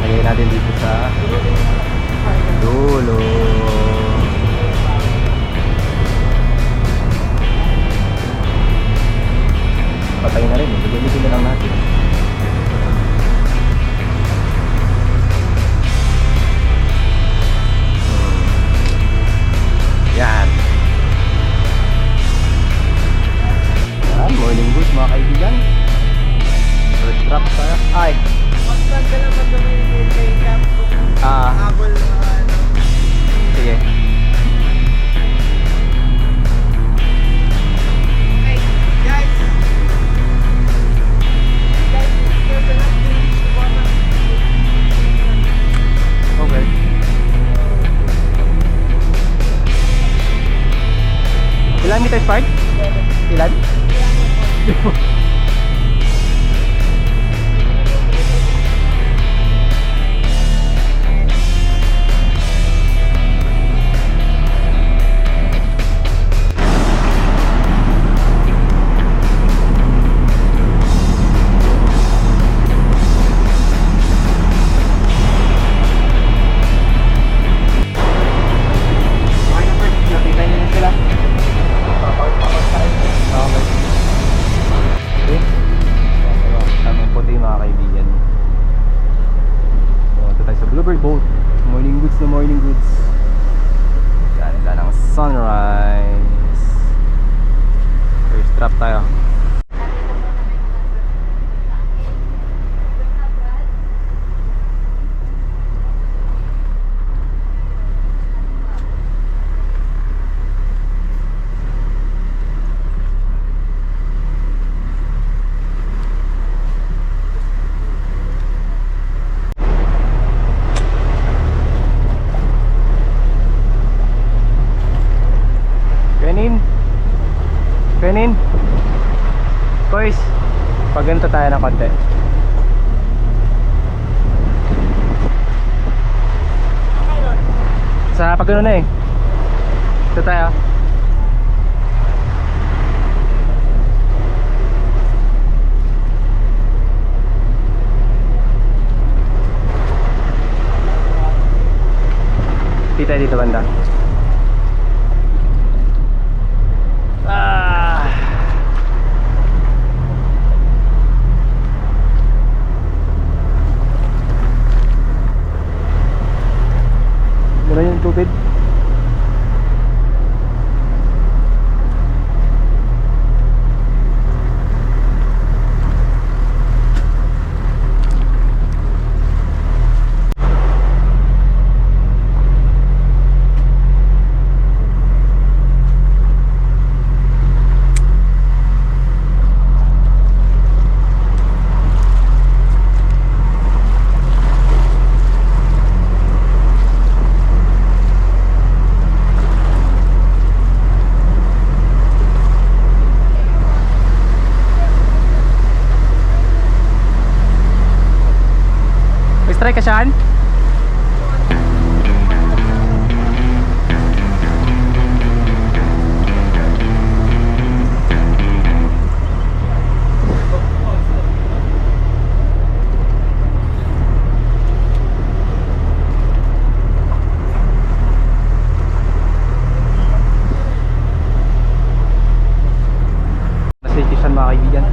Lagay natin dito sa dulo. Patay na rin, gagamitin na lang natin. Yan. Yan, morning boost mga kaibigan. First drop tayo. Ay. Magpag ka lang mag-gawin kay Cap. Habol na ano. Sige. Hey, guys! Guys, there's enough drinks to warm up. Okay. Ilan meters part? Ilan? Bluebird boat. Morning goods na morning goods. Ganda ng sunrise. First drop tayo. Penin boys, pagganto tayo ng konti. Sa pagano na eh. Ito tayo. Dito banda. Mura yung tubig. Strike ka saan? Nasa mga kaibigan.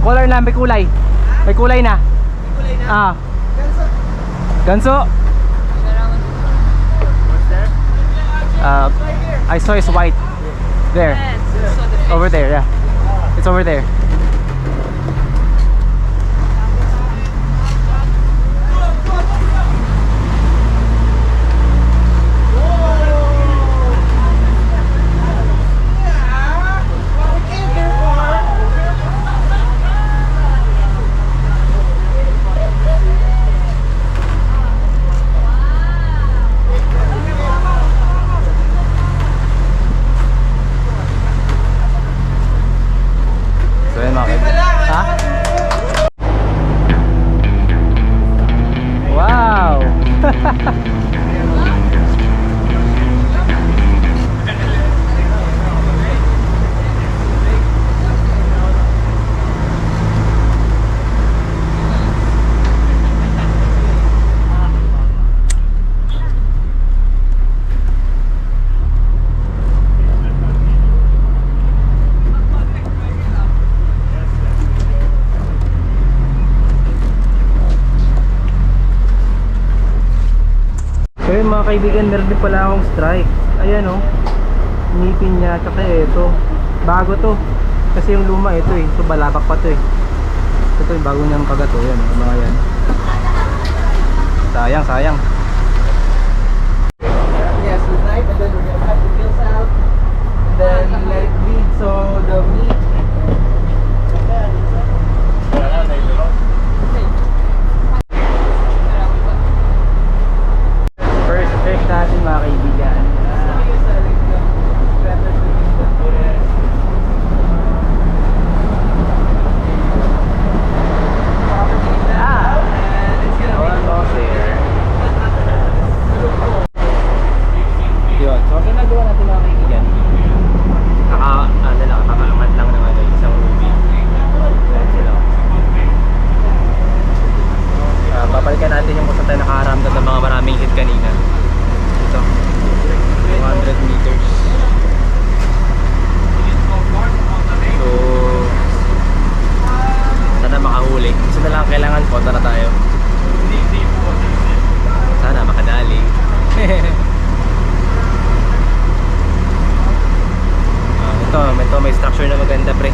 Color na, may kulay. May kulay na. Kulay na. Ah, Ganso. ganso. What's there? I saw it's white. There. Over there, yeah. It's over there. So yun mga kaibigan. Ha? Wow! So yun mga kaibigan, meron din pala akong strike. Ayan o, ngipin niya, tsaka ito. Bago to. Kasi yung luma ito eh. Ito balabak pa to eh. Ito yung bago niyang kagato. Yan o, mga yan. Sayang, sayang. Yes, we knife and then we're gonna cut the gills out. And then let it bleed so the meat. First fish natin mga kaibigan. Almost there. Yun. So, ang ginagawa natin mga kaibigan, kakaangat lang ng isang movie. Ayan sila. Babalikan natin yung kung saan tayo nakaharamdam ng mga maraming hit kanina. Ito. 200 meters. So, sana makahuli. Isa na lang ang kailangan ko. Tara tayo. Sana makadali. Ito may structure na maganda pre.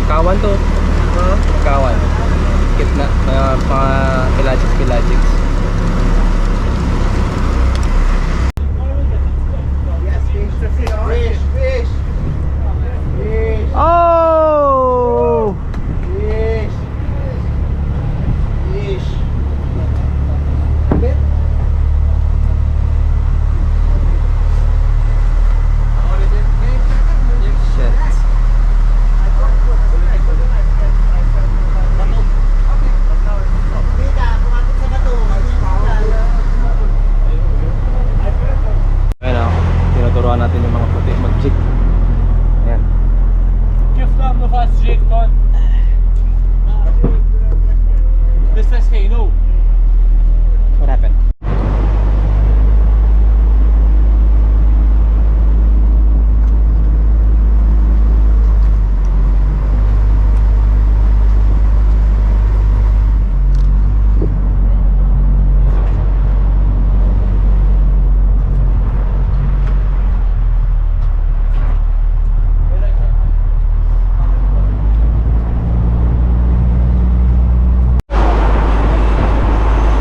Kawan to. Kawan. Gitna. Mga pelagics. Yes, fish. Fish. Oh! Fish. Fish. Bit. Shit. Ayan o, tinuturuan natin yung mga puti mag-jig. Ayan. Gift them the first jig done. This is hey no. What happened?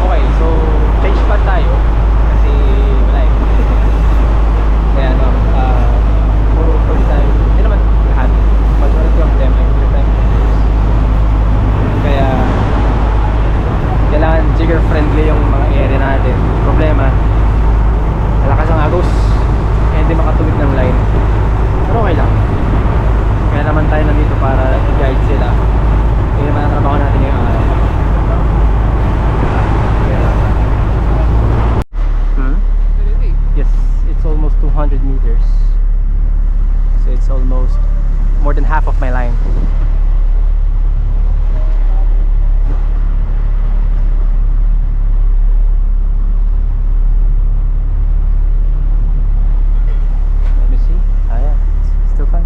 Okay, so change pa tayo kasi wala eh. Kaya no, first time, hindi naman lahat. Majority of them ay first time users. Kaya kailangan jigger friendly yung mga area natin. Problema, malakas ang agos kaya hindi makatuwid ng line. Pero okay lang. Kaya naman tayo nandito para i-guide sila. Kaya naman ang trabaho natin ngayong araw. Yes, it's almost 200 meters. So it's almost more than half of my line. Let me see. Ah yeah, it's still fine.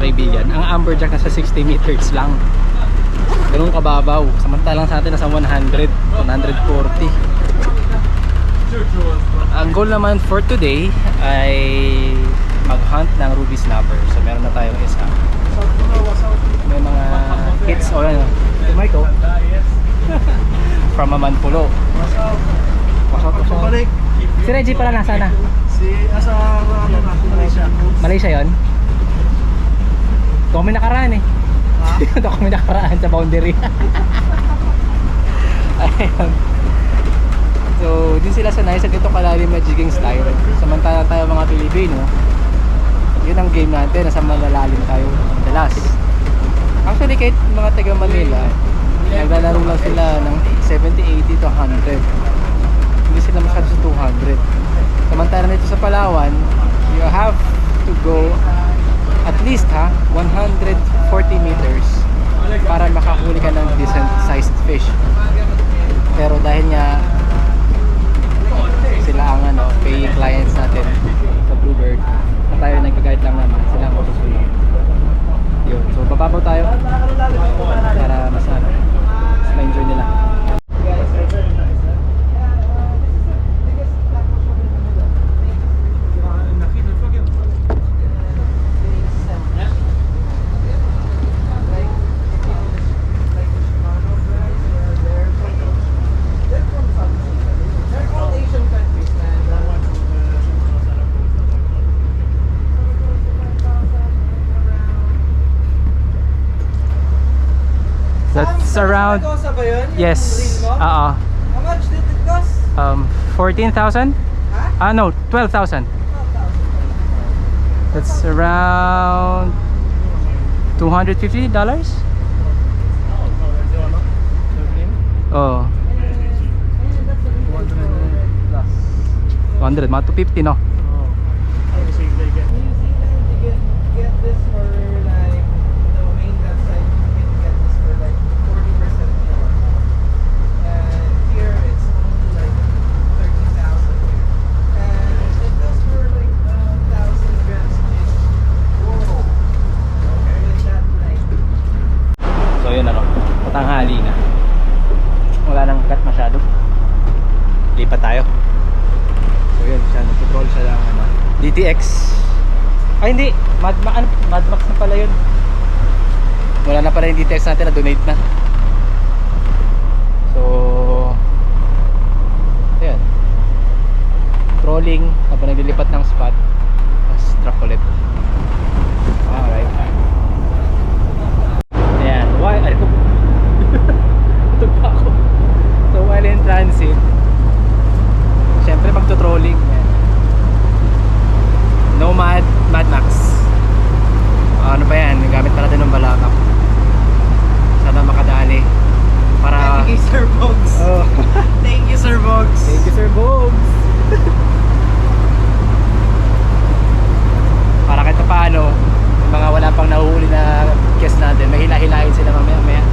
kaibigan, ang amberjack nasa 60 meters lang. Ganun kababaw. Samantalang sa atin nasa 100, 140. Ang goal naman for today ay mag-hunt ng ruby snapper. So meron na tayong isa. May mga hits o yan. Michael from Amanpulo. Balik. Si Reggie pala nasa na? Si asa Malaysia. Malaysia yon. Doon kami nakaraan eh. Doon kami nakaraan sa boundary. Ayun. So, din sila sanay sa ganito kalalim na jigging style. Samantala tayo mga Pilipino, yun ang game natin, nasa malalalim tayo madalas. Actually, kahit mga taga Manila, naglalaro lang sila ng 70, 80 to 100. Hindi sila masyado sa 200. Samantala nito sa Palawan, you have to go at least 140 meters para makahuli ka ng decent sized fish. Pero dahil nga sila ang paying clients natin sa Bluebird, na tayo nagka-guide lang naman, sila ang masusunod. Yun. So bababaw tayo para mas ma-enjoy nila. That's around, yes, How much did it cost? 14,000? No, 12,000. That's around $250. Oh, 100, mga 250 no? Get this for like the main website. You can get this for like 40% more. And here it's only like 30,000 here. And it goes for like 1,000 grams fish. Whoa. Like that like. So yun patanghali na. Wala nang cut masyado. Lipat tayo. So yun, siya nag-control siya ng DTX. Ay hindi, Mad Max na pala yun. Wala na pala yung DTX natin, na-donate na. So ayan, trolling habang naglilipat ng spot. Tapos drop ulit. Alright. Ayan, ay ko tutug pa ako. So while in transit, syempre magto-trolling. Ayan. Nomad Mad Max. Ano pa yan? Gamit pala din ng balakap. Sana makadali para... Thank you, Sir Bogs. Oh. Thank you, Sir Bogs. Thank you, Sir Bobs. Para kahit paano, yung mga wala pang nahuhuli na guest natin, may hila-hilahin sila mamaya-maya.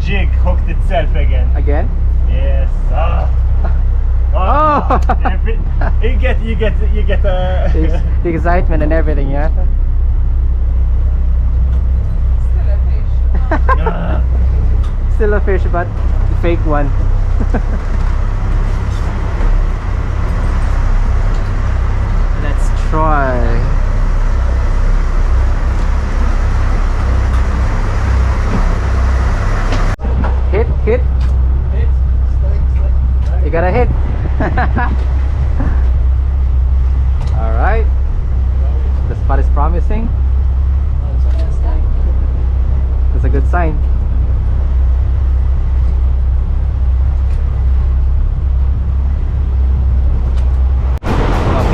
jig hooked itself again. Again? Yes. You get The excitement and everything, yeah? Still a fish, but the fake one. Let's try. Hit. You got a hit. Alright. The spot is promising. That's a good sign.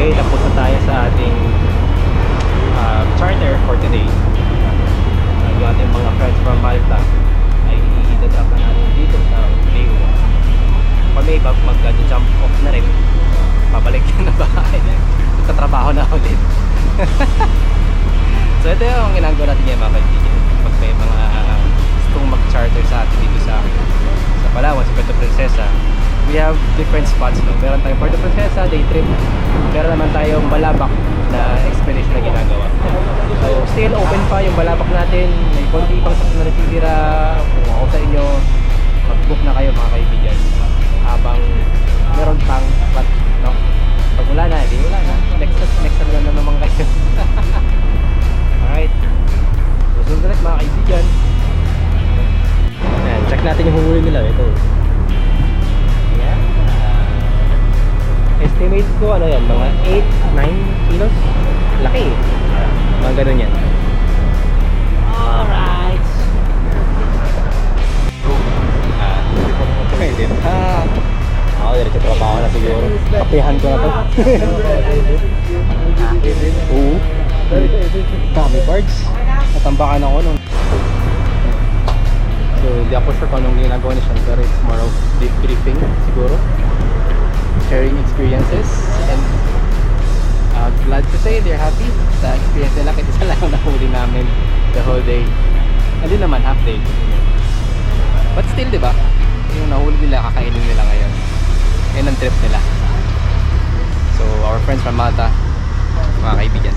Okay, tapos na tayo sa ating charter for today. Yung ating mga friends from Malta ay i-drop na natin dito sa Bay 1. Kami mag-jump off na rin. Babalik na bahay. Magtatrabaho na ulit. So ito yung ginagawa natin yung mga kaibigan. Pag may mga gustong mag-charter sa atin dito sa Palawan, sa Puerto Princesa, we have different spots. No? Meron tayong Puerto Princesa, day trip. Meron naman tayong Balabac na expedition na ginagawa. So still open pa yung Balabac natin. May konti pang sa na natitira. Kung ako sa inyo, mag-book na kayo mga kaibigan. Habang meron pang spot, no? Pag wala na, hindi wala na. Next time na naman kayo. Alright. Susunod na mga kaibigan. Ayan, check natin yung huli nila. Ito. Ayan. Estimate ko, ano yan, mga 8-9 kilos. Laki eh. Mga ganun yan. Alright. Pwede. Ako, diretso trabaho na siguro. Kapihan ko na to. Oo. Dami parts. Natambakan ako nung. So, hindi ako sure kung anong ginagawa niya siya, pero it's more of deep briefing siguro. Sharing experiences. And glad to say they're happy sa experience nila. Kahit isa lang ang nahuli namin the whole day. Hindi naman, half day. But still, di ba? Yung nahuli nila, kakainin nila ngayon. Yan ang trip nila. So, our friends from Malta, mga kaibigan.